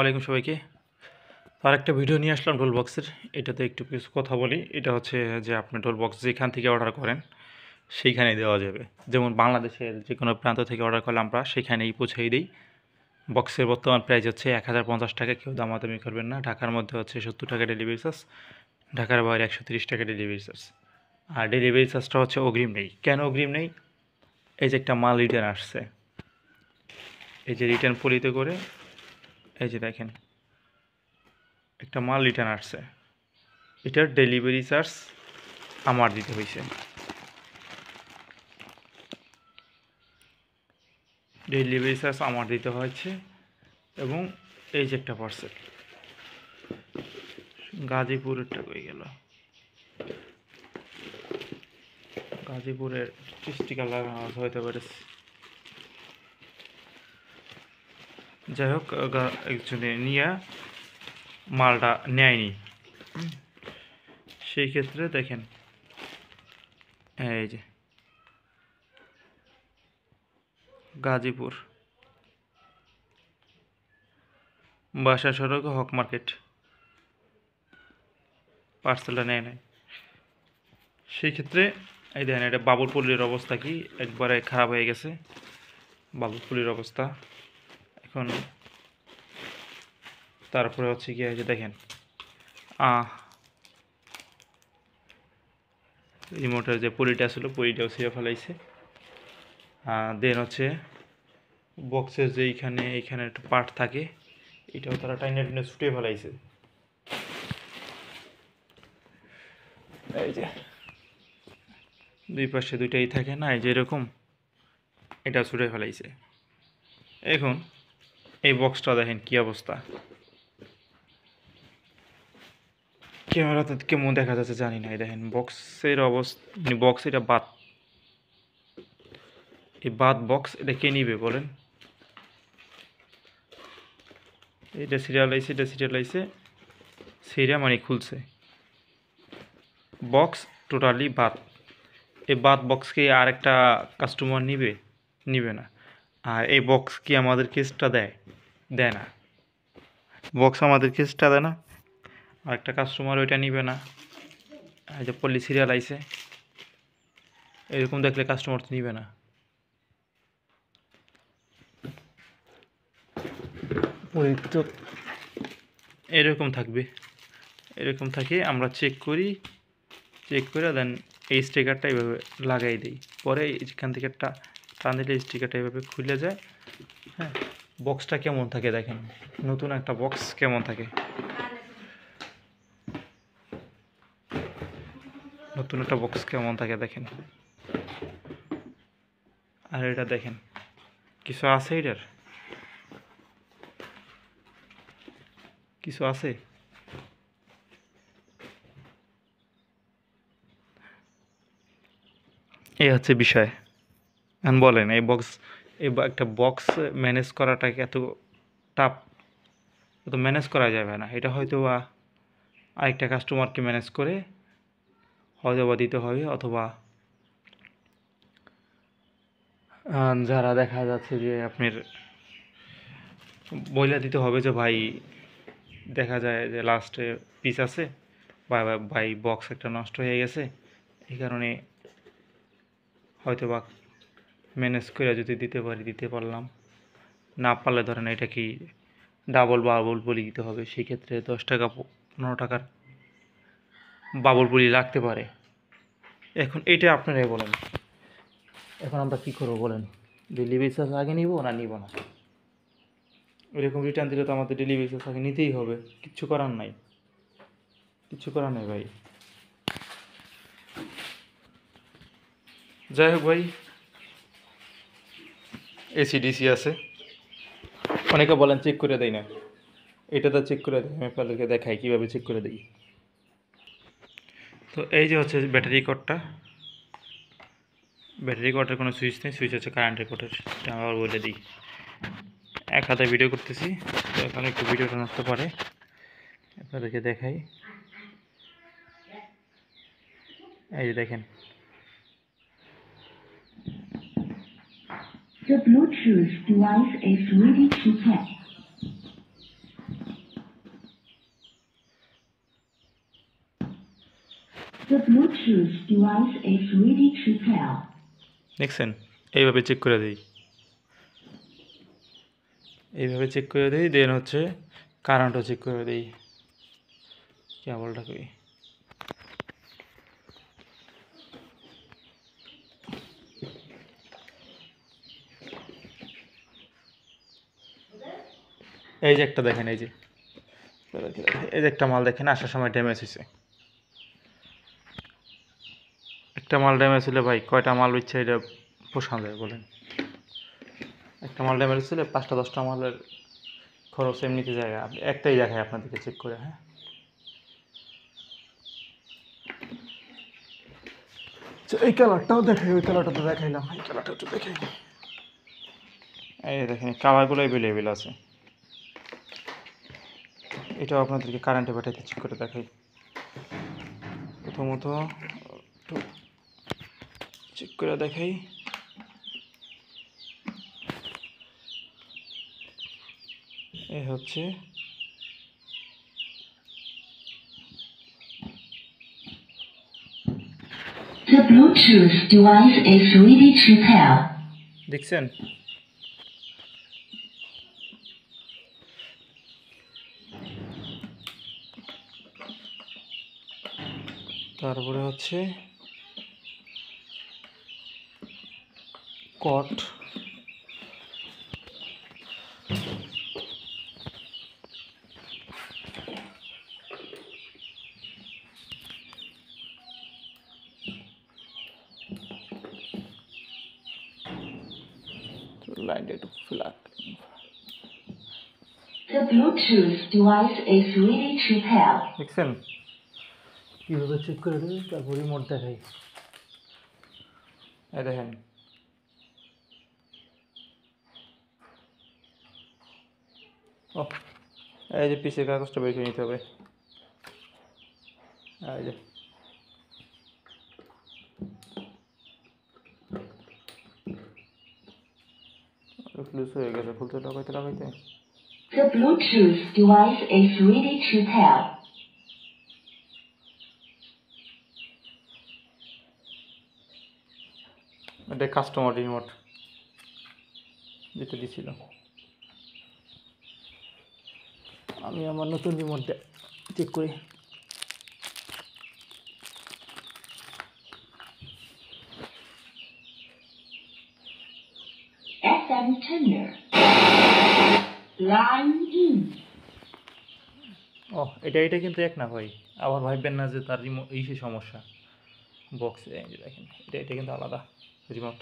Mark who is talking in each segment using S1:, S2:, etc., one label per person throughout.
S1: আলাইকুম সবাইকে। আর একটা ভিডিও নিয়ে আসলাম ডোল বক্সের। এটাতে একটু কিছু কথা বলি। এটা হচ্ছে যে আপনি ডোল বক্স যেখান থেকে অর্ডার করেন সেইখানেই দেওয়া যাবে। যেমন বাংলাদেশের যে কোনো প্রান্ত থেকে অর্ডার করলে আমরা সেখানেই পৌঁছেই দিই। বক্সের বর্তমান প্রাইস হচ্ছে 1050 টাকা। কেউ দামাদামি করবেন না। ঢাকার মধ্যে হচ্ছে 70 টাকা ডেলিভারি চার্জ, ঢাকার বাইরে 130 টাকা ডেলিভারি চার্জ। আর ডেলিভারি চার্জটা হচ্ছে অগ্রিম নেই। কেন অগ্রিম নেই? এই যে একটা মাল রিটার্ন আসছে, এই যে রিটার্ন পলিতে করে, এই যে দেখেন একটা মাল রিটার্ন আসছে, এটার ডেলিভারি চার্জ আমার দিতে হয়েছে। ডেলিভারি চার্জ আমার দিতে হয়েছে। এবং এই যে একটা পার্সেল গাজীপুরেরটা হয়ে গেল, গাজীপুরের স্টিকার লাগানো হইতে পারে। যাই হোক, একজনে নিয়ে মালটা নেয়নি। সেই ক্ষেত্রে দেখেন এই যে গাজীপুর বাসা সড়ক হক মার্কেট, পার্সেলটা নেয় নাই। সেই ক্ষেত্রে এই দেখেন, এটা বাবুলপল্লির অবস্থা কি একবারে খারাপ হয়ে গেছে। বাবুলপল্লির অবস্থা এখন। তারপরে হচ্ছে কি, এই যে দেখেন রিমোটের যে পলিটা ছিল পলিটাও ছিঁড়ে ফেলাইছে। দেন হচ্ছে বক্সের যে এইখানে একটা পার্ট থাকে, এটাও তারা টাইনে টেনে ছুটে ফেলাইছে। এই যে দুই পাশে দুইটাই থাকে না, এই যে এরকম, এটা ছুটে ফেলাইছে। এখন এই বক্সটা দেখেন কি অবস্থা। ক্যামেরাতে কেমন দেখা যাচ্ছে জানি না। এই দেখেন বক্সের অবস্থা, মানে বক্স এটা বাদ, এই বাদ বক্স এটা কে নিবে বলেন? এটা সিরিয়াল আইছে, এটা সিরিয়াল আইছে, সিরিয়া মানে খুলছে। বক্স টোটালি বাদ। এই বাদ বক্সকে আর একটা কাস্টমার নিবে? নিবে না। আর এই বক্স কি আমাদের কেসটা দেয়? দেয় না। বক্স আমাদের কেসটা দেয় না, আর একটা কাস্টমার ওইটা নিবে না। এই যে পল্লী সিরিয়াল আইছে, এরকম দেখলে কাস্টমার তো নিবে না। তো এরকম থাকবে, এরকম থাকে। আমরা চেক করি, চেক করে দেন এই স্টিকারটা এইভাবে লাগাই দিই। পরে এখান থেকে একটা টান দিলে স্টিকারটা এইভাবে খুলে যায়। হ্যাঁ, বক্সটা কেমন থাকে দেখেন, নতুন একটা বক্স কেমন থাকে, নতুন একটা বক্স কেমন থাকে দেখেন। আর এটা দেখেন কিছু আছে, এটার কিছু আছে। এই হচ্ছে বিষয়। এখন বলেন এই বক্স, এই একটা বক্স ম্যানেজ করাটাকে এত টাফ, তো ম্যানেজ করা যাবে না। এটা হয়তো বা আরেকটা কাস্টমারকে ম্যানেজ করে হয়তো বা দিতে হবে, অথবা যারা দেখা যাচ্ছে যে আপনার বইলা দিতে হবে যে ভাই, দেখা যায় যে লাস্টে পিস আছে বা ভাই বক্স একটা নষ্ট হয়ে গেছে, এই কারণে হয়তো বা ম্যানেজ করে যদি দিতে পারি দিতে পারলাম, না পারলে ধরেন এটা কি ডাবল বাবল বলি দিতে হবে। সেই ক্ষেত্রে 10 টাকা 15 টাকার বাবল বলি লাগতে পারে। এখন এইটা আপনারাই বলেন, এখন আমরা কী করবো বলেন? ডেলিভারি চার্জ আগে নিব না নিব না? এরকম রিটার্ন দিলে তো আমাদের ডেলিভারি চার্জ আগে নিতেই হবে। কিচ্ছু করার নাই, কিচ্ছু করার নাই ভাই। যাই হোক ভাই, এসিডিসি আছে, অনেকে বলেন চেক করে দেয় না। এটা তো চেক করে দেয়, আমি আপনাদেরকে দেখাই কীভাবে চেক করে দিই। তো এই যে হচ্ছে ব্যাটারি কর্ডটা, ব্যাটারি কর্ডের কোনো সুইচ নেই, সুইচ হচ্ছে কারেন্টের কর্ডের। এটা আবার বলে দিই, এক হাতে ভিডিও করতেছি তো এখানে একটু ভিডিওটা নষ্ট পারে, আপনাদেরকে দেখাই। এই যে দেখেন,
S2: The Bluetooth device is ready to pair. The Bluetooth device is ready to pair.
S1: দেখছেন, এইভাবে চেক করে দিই, এইভাবে চেক করে দিই, দেন হচ্ছে কারেন্টও চেক করে দিই। কেবলটা কই, এই যে একটা দেখেন, এই যে একটা মাল দেখেন আসার সময় ড্যামেজ হয়েছে। একটা মাল ড্যামেজ হলে ভাই কয়টা মাল হচ্ছে এটা পোষানো যায় বলেন? একটা মাল ড্যামেজ হলে 5টা 10টা মালের খরচ এমনিতে জায়গা। একটাই দেখায় আপনাদেরকে চেক করে। হ্যাঁ, এই কালারটাও দেখাই, ওই কালারটা তো দেখাইলাম, এই কালারটা একটু দেখাই। এই দেখেন কালারগুলো অ্যাভেলেবেল আছে। এটাও আপনাদেরকে কারেন্টে পাঠাইতে চেক করে দেখাই। প্রথমত একটু চেক করে দেখাই। এই হচ্ছে
S2: The Bluetooth device is ready to pair.
S1: দেখছেন, তারপরে হচ্ছে কট, লাইনটা একটু flat.
S2: The Bluetooth device is ready to pair.
S1: দেখছেন কীভাবে চেক করে দেবে, তারপর রিমোট দেখাই। এই দেখেন, ও এই যে পিসের কাগজটা বের করে নিতে হবে। এই যে লুজ হয়ে গেছে, খুলতে লাগাইতে লাগাইতে।
S2: The Bluetooth device is ready to pair.
S1: এটা কাস্টমার রিমোট যেটা দিছিল, আমি আমার নতুন রিমোটটা চেক করি।
S2: FM tuner. Line in.
S1: ও এটা কিন্তু এক না ভাই, আবার ভাববেন না যে তার রিমোট এই সে সমস্যা বক্সে। এই যে দেখেন, এটা কিন্তু আলাদা রিমোট।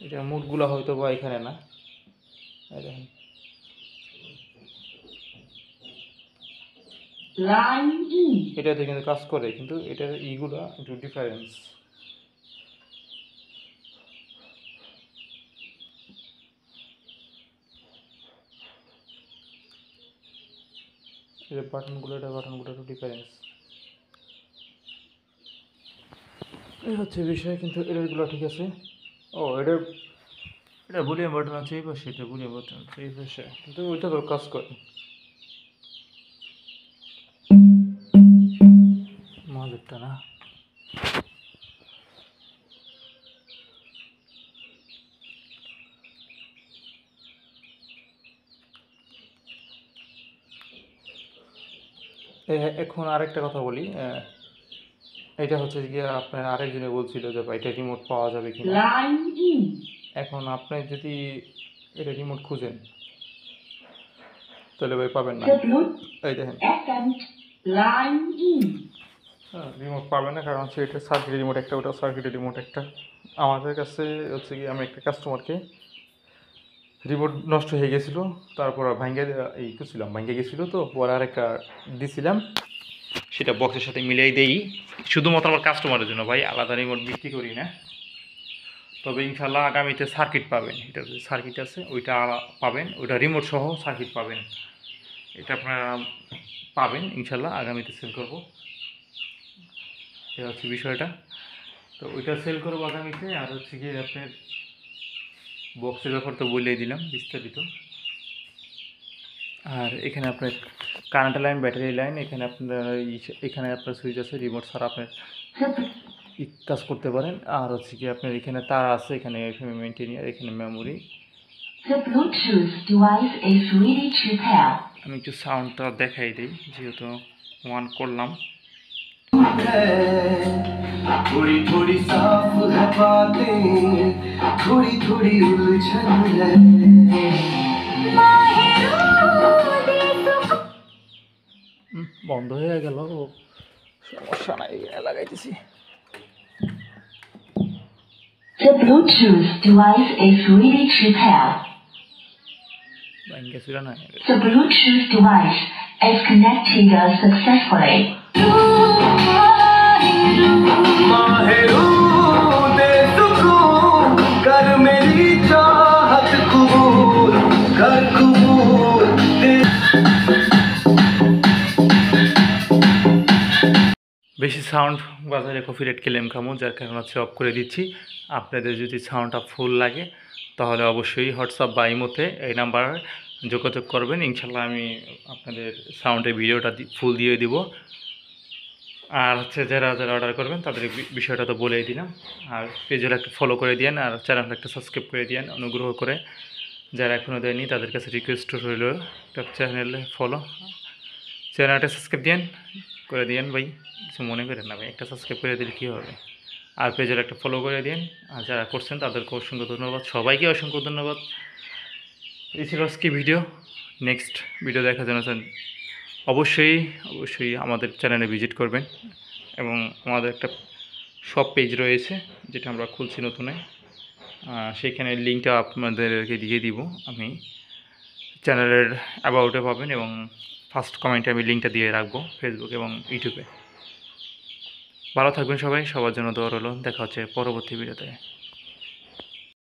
S1: এটা মুডগুলো হয়তো বা এখানে না, এই দেখেন
S2: Line in.
S1: এটাতে কিন্তু কাজ করে, কিন্তু এটার ইগুলো একটু ডিফারেন্স। এটা বাটনগুলো একটু ডিফারেন্স, এই হচ্ছে বিষয়। কিন্তু এটারগুলো ঠিক আছে। ও এটা ভলিউম বাটন আছে এই পাশে, এটা ভলিউম বাটন আছে এই পাশে, কিন্তু ওইটা তো কাজ করে। মাঝেরটা না, এখন আরেকটা কথা বলি। এটা হচ্ছে গিয়ে আপনার আরেকজনে বলছিল যে এটা রিমোট পাওয়া যাবে কিনা।
S2: Line in.
S1: এখন আপনি যদি এটা রিমোট খুঁজেন তাহলে ভাই পাবেন না।
S2: The Bluetooth
S1: এই দেখেন,
S2: FM. Line in.
S1: রিমোট পাবেন না, কারণ হচ্ছে এটা সার্কিট রিমোট একটা, ওটা সার্কিট রিমোট একটা। আমাদের কাছে হচ্ছে কি, আমি একটা কাস্টমারকে রিমোট নষ্ট হয়ে গেছিলো, তারপর ভাঙ্গে এই করছিলাম, ভাঙ্গে গেছিলো, তো পরে আরেকটা দিছিলাম, সেটা বক্সের সাথে মিলিয়ে দেই শুধুমাত্র আমার কাস্টমারের জন্য ভাই, আলাদা রিমোট বিক্রি করি না। তবে ইনশাল্লাহ আগামীতে সার্কিট পাবেন, এটা যে সার্কিট আছে ওইটা পাবেন, ওইটা রিমোট সহ সার্কিট পাবেন, এটা আপনারা পাবেন ইনশাল্লাহ। আগামীতে সেল করব, এটা হচ্ছে বিষয়টা। তো ওইটা সেল করবো আগামীতে। আর হচ্ছে গিয়ে আপনার বক্সের ব্যাপার তো বলেই দিলাম বিস্তারিত। আর এখানে আপনার কারেন্ট লাইন, ব্যাটারি লাইন, এখানে আপনার এখানে আপনার সুইচ আছে, রিমোট ছাড়া আপনার কাজ করতে পারেন। আর হচ্ছে কি আপনার এখানে তার আছে, এখানে মেনটেনিয়ার, এখানে memory.
S2: The Bluetooth device is ready to pair.
S1: আমি একটু সাউন্ডটা দেখাই দিই, যেহেতু অন করলাম।
S3: थोड़ी थोड़ी साफ है बातें, थोड़ी थोड़ी उलझन है।
S1: বন্ধ হয়ে গেল, সমস্যা নাই, লাগাইতেছি।
S2: The Bluetooth device is ready to pair.
S1: ব্যাংকে ছিল না।
S2: The Bluetooth device is connected successfully.
S3: माहिरू दे सुकून, कर मेरी चाहत कबूल, कर कबूल दे।
S1: বেশি সাউন্ড বাজারে কপিরাইট ক্লেম খামো, যার কারণে হচ্ছে অফ করে দিচ্ছি। আপনাদের যদি সাউন্ডটা ফুল লাগে তাহলে অবশ্যই হোয়াটসঅ্যাপ বা ইমোতে এই নাম্বারে যোগাযোগ করবেন। ইনশাল্লাহ আমি আপনাদের সাউন্ডের ভিডিওটা ফুল দিয়ে দিব। আর হচ্ছে যারা যারা অর্ডার করবেন তাদের বিষয়টা তো বলেই দিলাম। আর পেজটা একটা ফলো করে দিন, আর চ্যানেলটা একটা সাবস্ক্রাইব করে দিন অনুগ্রহ করে। যারা এখনও দেয়নি তাদের কাছে রিকোয়েস্ট রইল, একটা চ্যানেলে ফলো, চ্যানেলটা সাবস্ক্রাইব দিন করে দিন ভাই, কিছু মনে করেন না ভাই, একটা সাবস্ক্রাইব করে দিলে কী হবে। আর পেজের একটা ফলো করে দিন। আর যারা করছেন তাদেরকে অসংখ্য ধন্যবাদ, সবাইকে অসংখ্য ধন্যবাদ। এই ছিল আজকে ভিডিও। নেক্সট ভিডিও দেখার জন্য অবশ্যই আমাদের চ্যানেলে ভিজিট করবেন। এবং আমাদের একটা শপ পেজ রয়েছে যেটা আমরা খুলছি নতুনে, সেইখানে লিঙ্কটা আপনাদেরকে দিয়ে দিব। আমি চ্যানেলের অ্যাবাউটে পাবেন এবং ফার্স্ট কমেন্টে আমি লিঙ্কটা দিয়ে রাখবো ফেসবুক এবং ইউটিউবে। ভালো থাকবেন সবাই, সবার জন্য দোয়া রইল। দেখা হচ্ছে পরবর্তী ভিডিওতে।